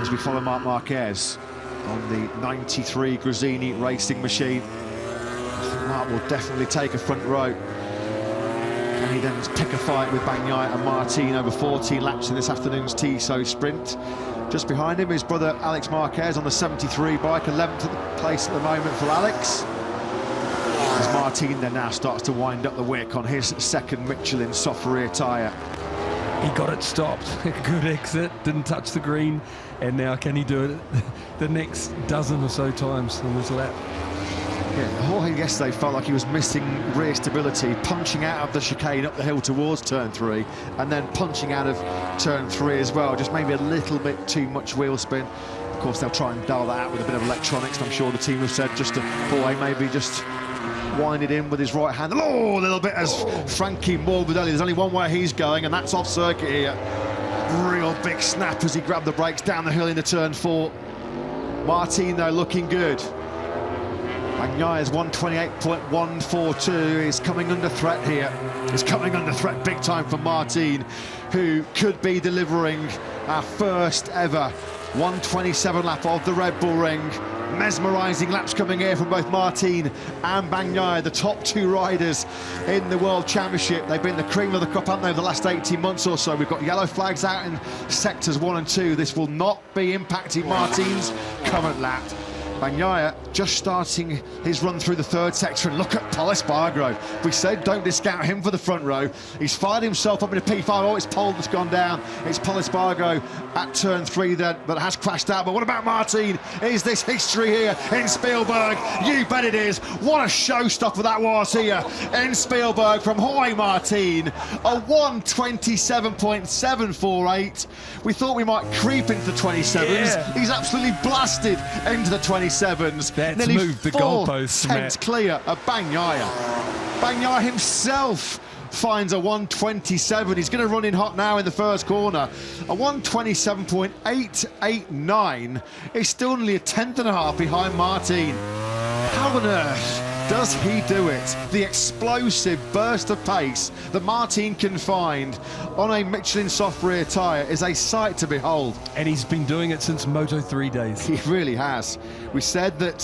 as we follow Marc Marquez on the 93 Gresini racing machine. I think Marc will definitely take a front row. And he then pick a fight with Bagnaia and Martin over 14 laps in this afternoon's TSO sprint. Just behind him, his brother Alex Marquez on the 73 bike, 11th at the place at the moment for Alex. As Martin then now starts to wind up the wick on his second Michelin soft rear tyre. He got it stopped. Good exit, didn't touch the green, and now can he do it the next dozen or so times on this lap? Yeah, Jorge yesterday felt like he was missing rear stability, punching out of the chicane up the hill towards turn 3, and then punching out of turn 3 as well. Just maybe a little bit too much wheel spin. Of course, they'll try and dial that out with a bit of electronics. And I'm sure the team have said just to Jorge maybe just wind it in with his right hand. Oh, a little bit as Frankie Morbidelli. There's only one way he's going, and that's off circuit here. Real big snap as he grabbed the brakes down the hill into turn 4. Martin, though, looking good. Bagnaia's 128.142 is coming under threat here. Is coming under threat big time for Martin, who could be delivering our first ever 127 lap of the Red Bull Ring. Mesmerising laps coming here from both Martin and Bagnaia, the top 2 riders in the World Championship. They've been the cream of the crop, haven't they, over the last 18 months or so. We've got yellow flags out in sectors 1 and 2. This will not be impacting Martin's current lap. Bagnaia just starting his run through the 3rd sector, and look at Pol Espargaro. We said don't discount him for the front row. He's fired himself up into P5. Oh, it's Pol that's gone down. It's Pol Espargaro at turn 3 then, but has crashed out. But what about Martin? Is this history here in Spielberg? You bet it is. What a showstopper that was here in Spielberg from Jorge Martin. A 127.748. We thought we might creep into the 27s. Yeah. He's absolutely blasted into the 27s. That's nearly moved the goalposts, tenths clear of Bagnaia. Bagnaia himself finds a 127. He's going to run in hot now in the first corner. A 127.889 is still only a tenth and a half behind Martin. How on earth does he do it? The explosive burst of pace that Martin can find on a Michelin soft rear tyre is a sight to behold. And he's been doing it since Moto3 days. He really has. We said that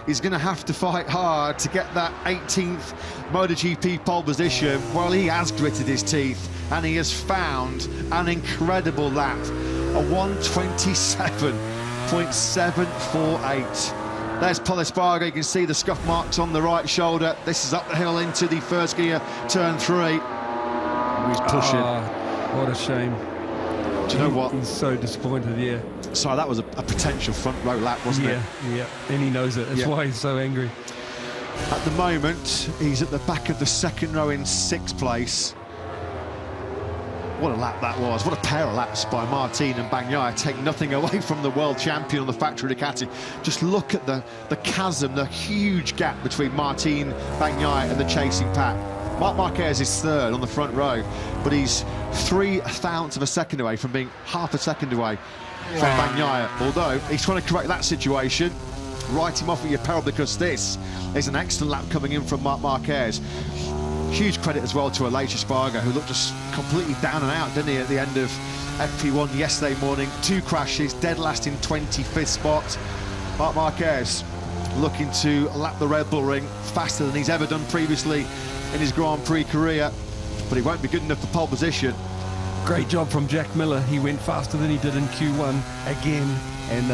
he's going to have to fight hard to get that 18th MotoGP pole position. Well, he has gritted his teeth, and he has found an incredible lap. A 127.748. There's Pol Espargaro. You can see the scuff marks on the right shoulder. This is up the hill into the first gear, turn 3. Oh, he's pushing. What a shame. Do you know what? He's so disappointed, yeah. Sorry, that was a potential front row lap, wasn't it? Yeah, and he knows it. That's why he's so angry. At the moment, he's at the back of the 2nd row in 6th place. What a lap that was. What a pair of laps by Martin and Bagnaia. Take nothing away from the world champion on the factory Ducati. Just look at the chasm, the huge gap between Martin, Bagnaia and the chasing pack. Marc Marquez is 3rd on the front row, but he's 0.03 of a second away from being half a second away from Bagnaia. Although he's trying to correct that situation. Write him off at your peril, because this is an excellent lap coming in from Marc Marquez. Huge credit as well to Alex Espargaro, who looked just completely down and out, didn't he, at the end of FP1 yesterday morning. 2 crashes, dead last in 25th spot. Marc Marquez looking to lap the Red Bull Ring faster than he's ever done previously in his Grand Prix career, but he won't be good enough for pole position. Great job from Jack Miller. He went faster than he did in Q1 again, and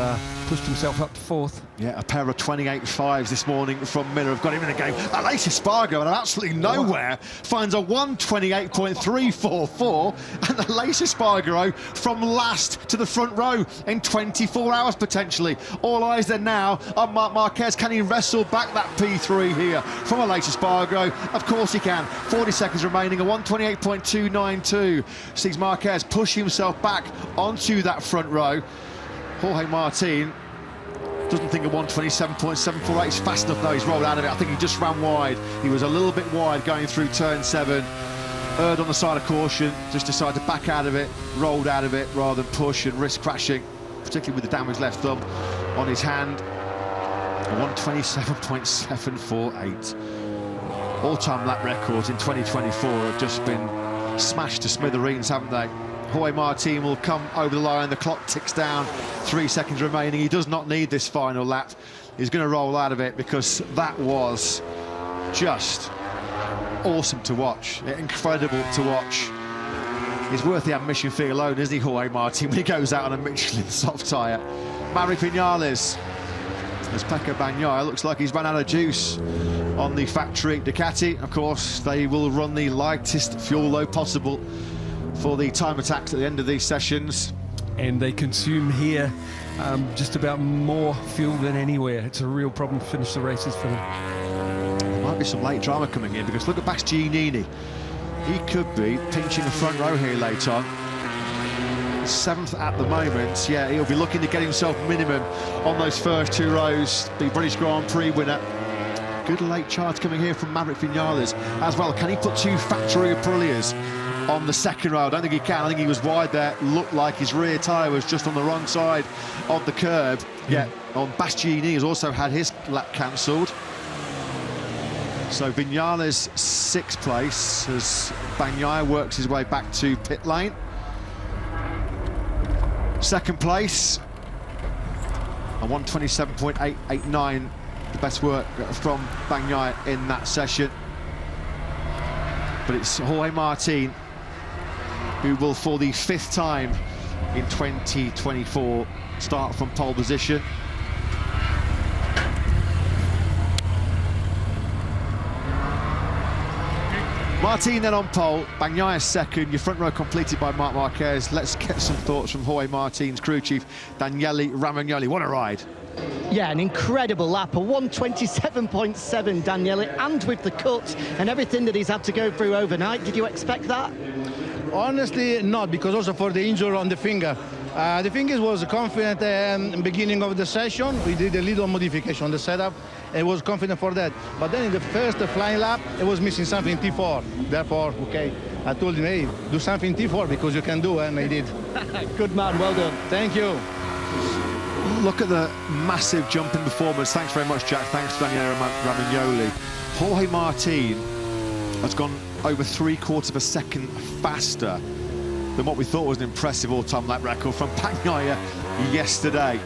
pushed himself up to 4th. Yeah, a pair of 28.5s this morning from Miller have got him in the game. Alex Espargaro, out of absolutely nowhere, finds a 128.344, and Alex Espargaro from last to the front row in 24 hours potentially. All eyes then now on Marc Marquez. Can he wrestle back that P3 here from Alex Espargaro? Of course he can. 40 seconds remaining, a 128.292 sees Marquez push himself back onto that front row. Jorge Martin doesn't think a 127.748 is fast enough. No, he's rolled out of it. I think he just ran wide. He was a little bit wide going through turn 7. Erred on the side of caution, just decided to back out of it, rolled out of it rather than push and risk crashing, particularly with the damaged left thumb on his hand. A 127.748. All-time lap records in 2024 have just been smashed to smithereens, haven't they? Jorge Martin will come over the line. The clock ticks down, 3 seconds remaining. He does not need this final lap. He's going to roll out of it, because that was just awesome to watch, incredible to watch. He's worth the admission fee alone, isn't he, Jorge Martin, when he goes out on a Michelin soft tyre. Maverick Vinales, as Pecco Bagnaia looks like he's run out of juice on the factory Ducati. Of course, they will run the lightest fuel load possible for the time attacks at the end of these sessions. And they consume here just about more fuel than anywhere. It's a real problem to finish the races for them. There might be some late drama coming in, because look at Bastianini. He could be pinching the front row here late on. 7th at the moment. Yeah, he'll be looking to get himself minimum on those first 2 rows. The British Grand Prix winner. Good late charge coming here from Maverick Vinales as well. Can he put 2 factory Aprilias on the second row? I don't think he can. I think he was wide there. Looked like his rear tyre was just on the wrong side of the curb. Yeah, on Bastianini has also had his lap cancelled. So Vinales 6th place as Bagnaia works his way back to pit lane. 2nd place, a 1:27.889, the best work from Bagnaia in that session. But it's Jorge Martin who will, for the 5th time in 2024, start from pole position. Martin then on pole, Bagnaia 2nd, your front row completed by Marc Marquez. Let's get some thoughts from Jorge Martin's crew chief, Daniele Romagnoli. What a ride. Yeah, an incredible lap, a 1:27.7, Daniele, and with the cut and everything that he's had to go through overnight. Did you expect that? Honestly, not, because also for the injury on the finger. The finger was confident in the beginning of the session. We did a little modification on the setup. It was confident for that. But then in the first flying lap, it was missing something in T4. Therefore, okay, I told him, hey, do something in T4 because you can do, and he did. Good man, well done. Thank you. Look at the massive jump in performance. Thanks very much, Jack. Thanks, Daniele Romagnoli. Jorge Martin has gone over 3/4 of a second faster than what we thought was an impressive all-time lap record from Bagnaia yesterday.